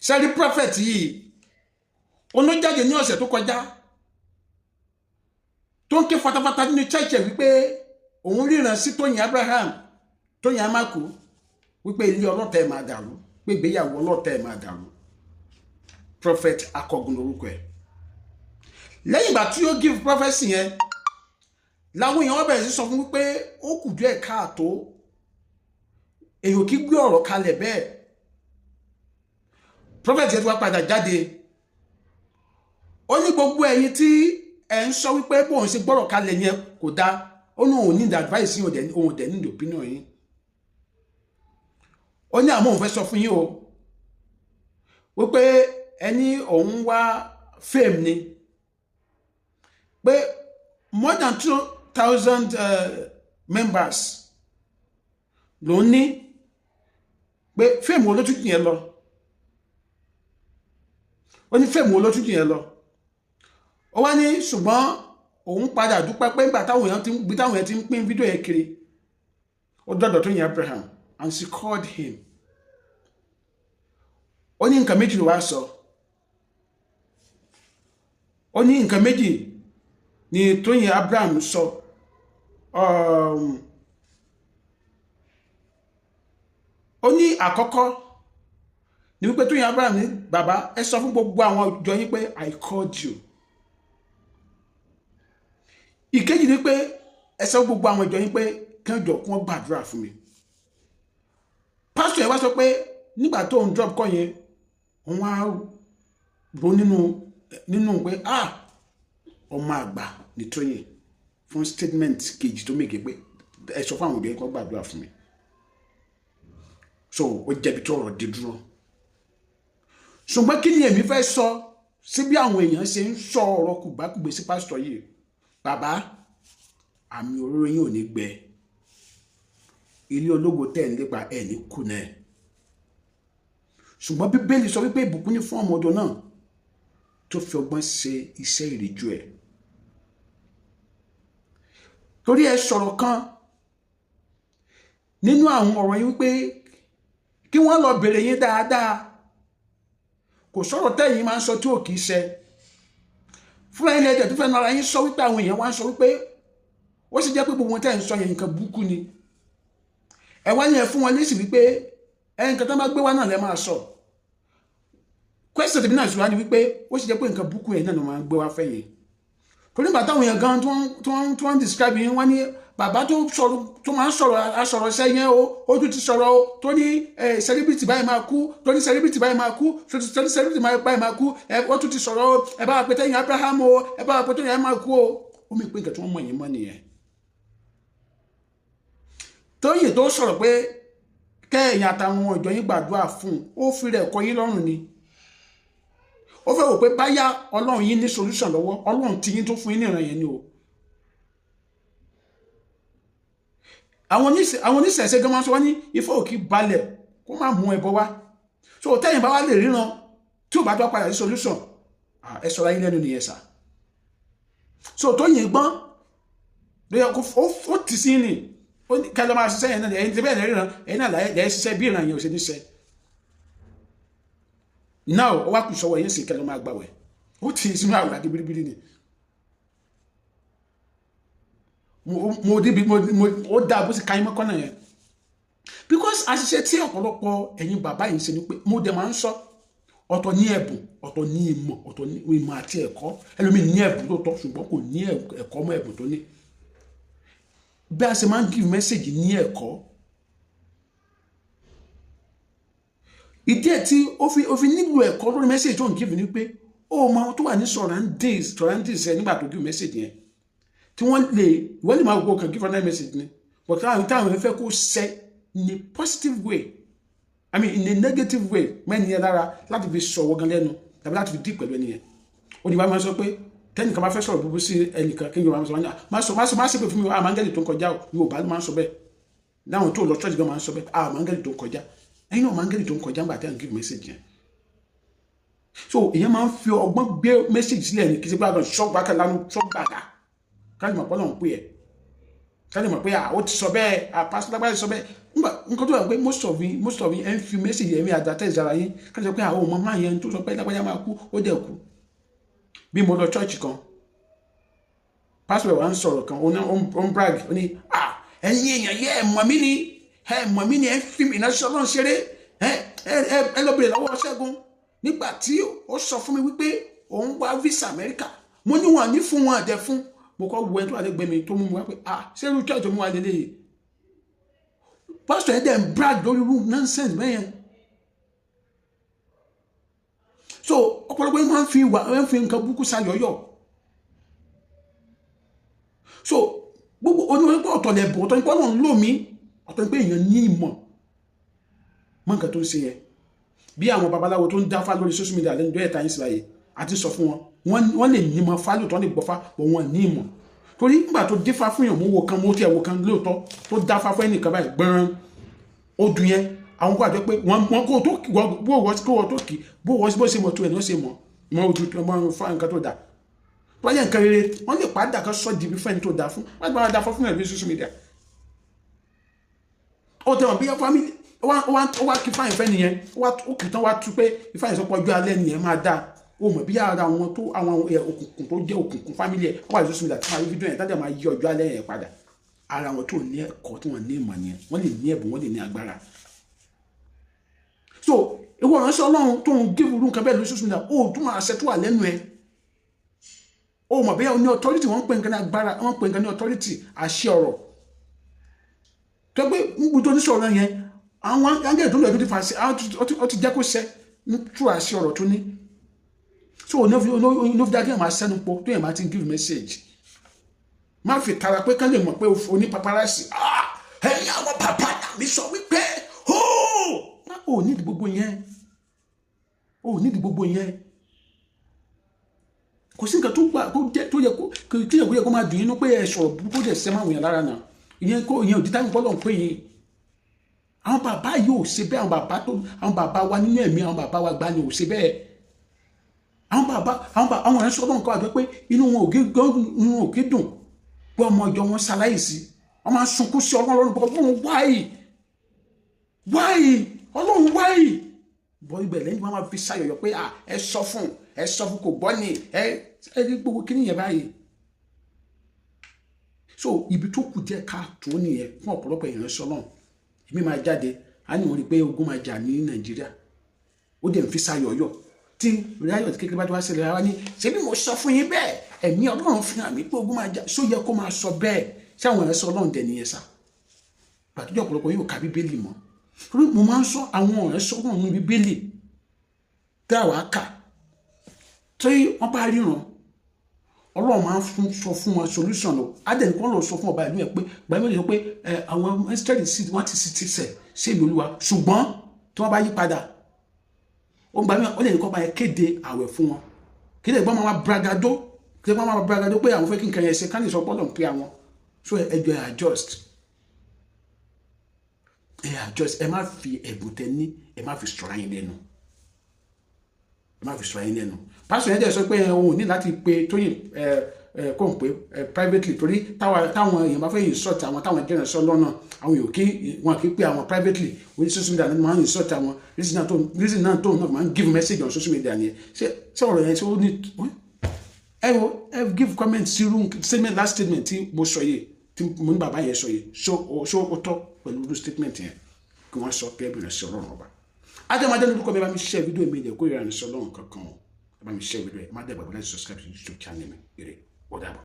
sẹ́rí prophet yìí olójáde ní ọ̀sẹ̀ tó kọjá tó ń ké fatafata nínú church wípé òun ríran sí Tóyìn Abraham Tóyìn Amaku wípé ilé ọlọ́tà ẹ̀ máa dàrú pé ìgbéyàwó ọlọ́tà ẹ̀ máa dàrú. Prophet Akọgun lórúkọ ẹ̀. Lẹ́yìn ìgbà tí ó give prophecy yẹn láwọn èèyàn bẹ̀rẹ̀ sí sọ fún wípé ó kù díẹ̀ káàtó èèyàn kì í gbé ọ̀rọ̀ kalẹ̀ bẹ́ẹ̀. Prophet yẹn tó wá padà jáde ó ní gbogbo ẹ̀yin tí ẹ̀ ń sọ wípé bóun ṣe gbọ́rọ̀ kalẹ̀ yẹn kò dáa ó ní òun need advice yín òun dẹ̀ need opinion yín. Ó ní àmọ́ òun fẹ́ sọ fún yín o wípé ẹni òun wá fame ni pé more than 2,000 members ló ní pé fame wo ló tún yẹn lọ ó ní fame wo ló tún yẹn lọ ó wá ní ṣùgbọ́n òun padà dúpẹ́ pé nígbà táwọn èèyàn ti ń pín fídíò yẹn kiri ó dọ́dọ̀ Tóyìn Abraham and she called him ó ní nǹkan méjì ló wá sọ ó ní nǹkan méjì ni Tóyìn Abraham sọ ó ní àkọ́kọ́ ni wípé Tóyìn Abraham ní bàbá ẹ sọ fún gbogbo àwọn ìjọ yín pé I called you. Ìkejì ni pé ẹ sọ fún gbogbo àwọn ìjọ yín pé kí wọ́n jọ kí wọ́n gbàdúrà fún mi. Pásítọ̀ yẹn wá sọ pé nígbà tó ń drop kọ́ yẹn wọ́n á ro nínú pé ọmọ àgbà ní Tóyìn fún statement kejì tó mèké pé ẹ sọ fún àwọn ìjọ yín kí wọ́n gbàdúrà fún mi. So ó jẹ̀bi tó ọ̀rọ̀ dé dúró. Ṣùgbọ́n kí ni èmi fẹ́ sọ sí bí àwọn èèyàn ṣe ń sọ ọ̀rọ̀ kùgbàkùgbé sí pásítọ̀ yìí bàbá àmì òróró yín ò ní gbẹ ilé ológo tẹ̀ ń lépa ẹ̀ ní kùnà ẹ̀. Ṣùgbọ́n Bíbélì sọ wípé ìbùkún ní fún ọmọ ọ̀dọ̀ náà tó fi ọgbọ́n ṣe iṣẹ́ ìrìjú ẹ̀. Torí ẹ sọ̀rọ̀ kan nínú àwọn ọ̀rọ̀ yín wípé kí wọ́n lọ bèrè yín dáadáa kò sọ̀rọ̀ tẹ́yìn máa ń sọ tí ò kìí ṣe fúnra ilẹ̀ ẹ̀jẹ̀ tó fẹ́ nara yín sọ wípé àwọn èèyàn wá ń sọ wípé ó sì jẹ́ pé gbogbo wọn tẹ́ ń sọ yẹn nǹkan burúkú ni ẹ wá yẹn fún wọn lésì wípé nǹkan tó bá gbé wá náà lẹ́ máa sọ question tèmi náà ṣùgbọ́n ni wípé ó sì jẹ́ pé nǹkan burúkú yẹn náà ló máa ń gbé wá fẹ́ yẹn torí nígbà táwọn èèyàn gan tó ń describe yín wọ́n ní bàbá tó máa ń sọ̀rọ̀ asọ̀rọ̀ iṣẹ́ yẹn ó tún ti sọ̀rọ̀ o tó ní celebrity báyìí máa kú tó ní celebrity báyìí máa kú tó ní celebrity báyìí máa kú ó tún ti sọ̀rọ̀ o ẹ bá wa pé Tóyìn Abraham o ẹ bá wa pé Tóyìn máa kú o ó mi pé nǹkan tí wọ́n mọ̀ yín mọ́ nìyẹn. Tóyìn tó sọ̀rọ̀ pé kẹ́ẹ̀yìn àtàwọn ìjọ yín gbàdúrà fún ó fi rẹ̀ kọ́ yín lọ́rùn ni ó fẹ́ wò pé báyà Ọlọ́run yín ní solution lọ́wọ́ Ọlọ́run tí yín tó fún yín ní ìran yẹn ni o. àwọn oníṣẹ̀ṣẹ̀ gan máa sọ wọ́n ní ifá òkì balẹ̀ kó má mú ẹbọ wá so tẹ́yìn bá wá lè ríran tí ò bá tó padà sí solution ẹ sọ̀rọ̀ ayé lẹ́nu nìyẹn sà so Tóyìn gbọ́n ó tì sí ni kẹlẹ́ máa ṣiṣẹ́ yẹn náà ẹ̀yin tí bẹ́ẹ̀ lè ríran ẹ̀yin náà lẹ́yìn ṣiṣẹ́ bí ìran yẹn ò ṣe ní ṣe náà ó wá kù sọ́wọ́ yẹn sì kẹlẹ́ máa gbàwẹ̀ ó tì í sínú àwòrán bíríbírí ni mo dá bó sì káyín mọ́kànnà yẹn because àṣìṣe tí ọ̀pọ̀lọpọ̀ ẹ̀yin bàbá yìí ṣe ni pé mo dẹ̀ máa ń sọ ọ̀tọ̀ ní ẹ̀bùn ọ̀tọ̀ ní ìmọ̀ ọ̀tọ̀ ní ìmọ̀ àti ẹ̀kọ́ ẹlòmíì ní ẹ̀bùn tó tọ́ ṣùgbọ́n kò ní ẹ̀kọ́ mọ́ ẹ̀bùn tó ní bí a ṣe máa ń give message ní ẹ̀kọ́ ìdí ẹ̀ tí ó fi nílò ẹ̀kọ́ lórí message tó ń give ni pé ó máa tó wà ní surroundings ẹ nígbà tó give message yẹn tí wọ́n lè máa gbọ́ kan give another message ni but táwọn fẹ́ kó ṣẹ in a positive way I mean in a negative way mẹ́ni yẹn lára láti fi sọ̀wọ́ gan lẹ́nu tàbí láti fi dí pẹ̀lú ẹni yẹn ó ní bá máa sọ pé tẹ́nìkan bá fẹ́ sọ̀rọ̀ búburú sí ẹnìkan kí n yóò máa sọ má ṣe pé fún mi àmàngẹ́lì tó ń kọjá yóò bá máa ń sọ bẹ́ẹ̀ láwọn tó lọ church gan máa ń sọ bẹ́ẹ̀ àmàngẹ́lì tó ń kọjá ẹ̀yin náà àmàngẹ́lì tó ń kọjá nígbà tí à ń give message yẹn so èèyàn máa ń fi ọgbọ́n gbé message sílẹ̀ ní kí sí gbàgbọ́n ṣọ́gbàkẹ́ lánú ṣọ́gbàgà káàdì mọ̀ pọ́lọ̀ ń pè ẹ́ káàdì mọ̀ pé ó ti sọ bẹ́ẹ̀ pásítọ̀ lágbàáyé sọ bẹ́ẹ̀ nǹkan tó wà pé most of you ẹ̀ ń fi message ẹ̀mí advertise ara yín ká sọ pé àwọn ọmọ máa yẹn tó sọ pé lágbájá máa kú ó dẹ̀ kú. Bí mo lọ church kan pastor wa ń sọ̀rọ̀ kan ó ń brag ó ní ẹ̀yin èèyàn yẹ ẹ̀ mọ̀ mí ni ẹ̀ ń fi mi ìnáṣẹ́ Ọlọ́run ṣeré ẹ lọ bèrè lọ́wọ́ Ṣẹ́gun nígbà tí ó sọ fún mi wípé òun wá visa America mo ní wọn ní fún wọn àdẹ fún mo kọ́ wo ẹni tó wà lẹ́gbẹ̀ẹ́ mi tó mú mi wá pé ṣé irú church mú wa lélẹ́yìí pastor ẹ̀ dẹ̀ ń brag lórí irú nonsense bẹ́yẹn. So ọ̀pọ̀lọpọ̀ yìí máa ń fi nǹkan burúkú sayọ̀yọ̀. So gbogbo oníwọ̀n ọ̀tọ̀ lẹ̀bùn ọ̀tọ̀ nípa Ọlọ́run lò mí ọ̀tọ̀ nípa èèyàn ní ìmọ̀ mọ́ nǹkan tó ń ṣe yẹn. Bí àwọn babaláwo tó ń dáfá lórí social media lẹ́nu dọ́yẹ̀ta yín síláyè àti sọ fún wọn wọ́n lè ní ìmọ̀ fálù tó lè gbọ́fá wọn ní ìmọ̀ torí nígbà tó dífá fún yàn mo wo kan lóòótọ́ tó dáfá fún ẹnìkan báyìí gbọ́n ó dùn yẹn àwọn kó àjọ pé wọ́n kó tó bó wọ́n tó kì bó wọ́n bó ṣe mọ̀ tó ẹ̀ ní ó ṣe mọ̀ ojú mọ́ fún nǹkan tó dà wọ́n yẹ nǹkan rere wọ́n lè padà kan sọ́ di fẹ́ni tó dà fún wọ́n gbà dà fún ẹ̀rí social media. Ó tẹ̀wọ̀n bí family ó wá kí fáyìn fẹ́ nìyẹn ó kì í tán wá tú pé ìfáyìn sọpọ̀ ọjọ́ alẹ́ nìyẹn máa dáa ó mọ̀ bí ara àwọn òkùnkùn tó jẹ́ òkùnkùn family ẹ̀ wọ́n wà lóṣù mílíọ̀nù tí wọ́n rí fídíò yẹn tájà máa yí ọjọ́ alẹ́ yẹn padà ara wọn tó ní ẹ̀kọ́ tí wọ́n ní ìmọ̀ yẹn wọ́n lè ní ẹ̀bùn wọ́n lè ní agbára. So ìwọ ìránṣẹ́ Ọlọ́run tó ń gé irú nǹkan bẹ́ẹ̀ lóṣù mílíọ̀nù ó tún máa ṣe tó wà lẹ́nu ẹ̀ ó mọ̀ bí ní authority wọ́n ń pè nǹkan ní agbára wọ́n ń pè nǹkan ní authority àṣẹ ọ̀rọ̀ tó gbé níbi tó ní sọ̀rọ̀ yẹn àwọn ángẹ́lì tó lọ ẹ̀dùn ti fà sí ó ti jẹ́ kó ṣẹ ní tú àṣẹ ọ̀rọ̀ tó ní. So onífi dákẹ́ máa sẹ́nu pọ̀ tó yẹn máa ti give message má fi tara pé kán lè mọ̀ pé oní paparazzi ẹ̀yin àwọn bàbá mi sọ wípé ó nídìí gbogbo yẹn kò sí nǹkan tó yẹ kó máa dùn inú pé ẹ sọ̀rọ̀ burúkú dẹ̀ sẹ́ máa wọ̀nyàn lára náà ìyẹn ò dídá nǹkan lọ́n pé yẹn àwọn bàbá yóò ṣe bẹ́ẹ̀ àwọn bàbá wa nínú ẹ̀mí àwọn bàbá wa gbá ni ò ṣe bẹ́ẹ̀ àwọn ẹ̀ṣọ́ náà kọ́ àjọ pé inú wọn ò kí dùn pé ọmọ ọjọ́ wọn ṣaláìsí wọ́n máa sunkún sí Ọlọ́run bọ́ Ọlọ́run wáyì Ọlọ́run wáyì bọ́ ibẹ̀ lẹ́yìn wọn máa fi ṣàyọ̀yọ̀ pé ẹ sọ fún kò gbọ́ ni ẹ rí gbogbo kí nìyẹn báyìí. So ibi tó kù díẹ̀ káàtó nìyẹn fún ọ̀pọ̀lọpọ̀ ìránṣẹ́ Ọlọ́run èmi máa jáde á ní wọn rí pé ogun máa jà ní Nàìjíríà ó dẹ̀ ń fi ṣàyọ̀yọ̀ tí riot kékeré bá tó wá ṣẹlẹ̀ ara ní ṣé bí mo sọ fún yín bẹ́ẹ̀ ẹ̀mí Ọlọ́run fi hàn mí pé ogun máa jà só yẹ kó máa sọ bẹ́ẹ̀ ṣé àwọn ìránṣẹ́ Ọlọ́run dẹ̀ nìyẹn sá pàtó ọ̀pọ̀lọpọ̀ yóò ka Bíbélì mọ́ torí mo máa ń sọ àwọn ìránṣẹ́ Ọlọ́run ní Bíbélì tí àwa kà tí wọ́n bá ríran Ọlọ́run máa ń sọ fún wọn solution lọ adẹ̀ni kan lọ sọ fún ọba ìlú yẹn pé gbàgbé lè sọ pé àwọn ẹ́sítẹ́rì sí wọ́n ti sẹ̀ sí ìlú Olúwa ṣùgbọ́n tí wọ́n bá yí padà ó gbàgbé ó lè ní kọ́ bá yẹn kéde àwẹ̀ fún wọn kí lè gbọ́n máa bragado pé àwọn fẹ́ kí nǹkan yẹn ṣe ká lè sọ pọ́lọ̀ ń pè àwọn so ẹjọ́ adjust ẹ má fi ẹ̀bùn tẹ ní ẹ má fi sọ̀rọ̀ yín lẹ́nu pásítọ̀ yẹn dẹ̀ sọ pé òun ní láti pe Tóyìn kó n pé privately torí táwọn èèyàn bá fẹ́ insult àwọn táwọn jẹ́rìn sọ lọ́nà àwọn èèyàn kì í pe àwọn privately oní social media náà máa ń insult àwọn reason náà tó náà máa ń give message on social media yẹn ṣé ọ̀rọ̀ yẹn ṣé ó ní ẹ give comment sí room statement last statement tí mo sọ yìí tí mo ní bàbá yẹn sọ yìí ṣó ó tọ́ pẹ̀lú irú statement yẹn kí wọ́n sọ pé ẹbí rẹ̀ sí Ọlọ́run ọba adéwájú lórúkọ mi bá mi share fídíò mi ìdẹ̀kọ́ ìrànṣẹ́ Ọlọ́run kankan ẹ bá mi share fídíò ẹ má dẹ̀ gbàgbé láti subscribe to YouTube channel mi èrè ó dàbọ̀.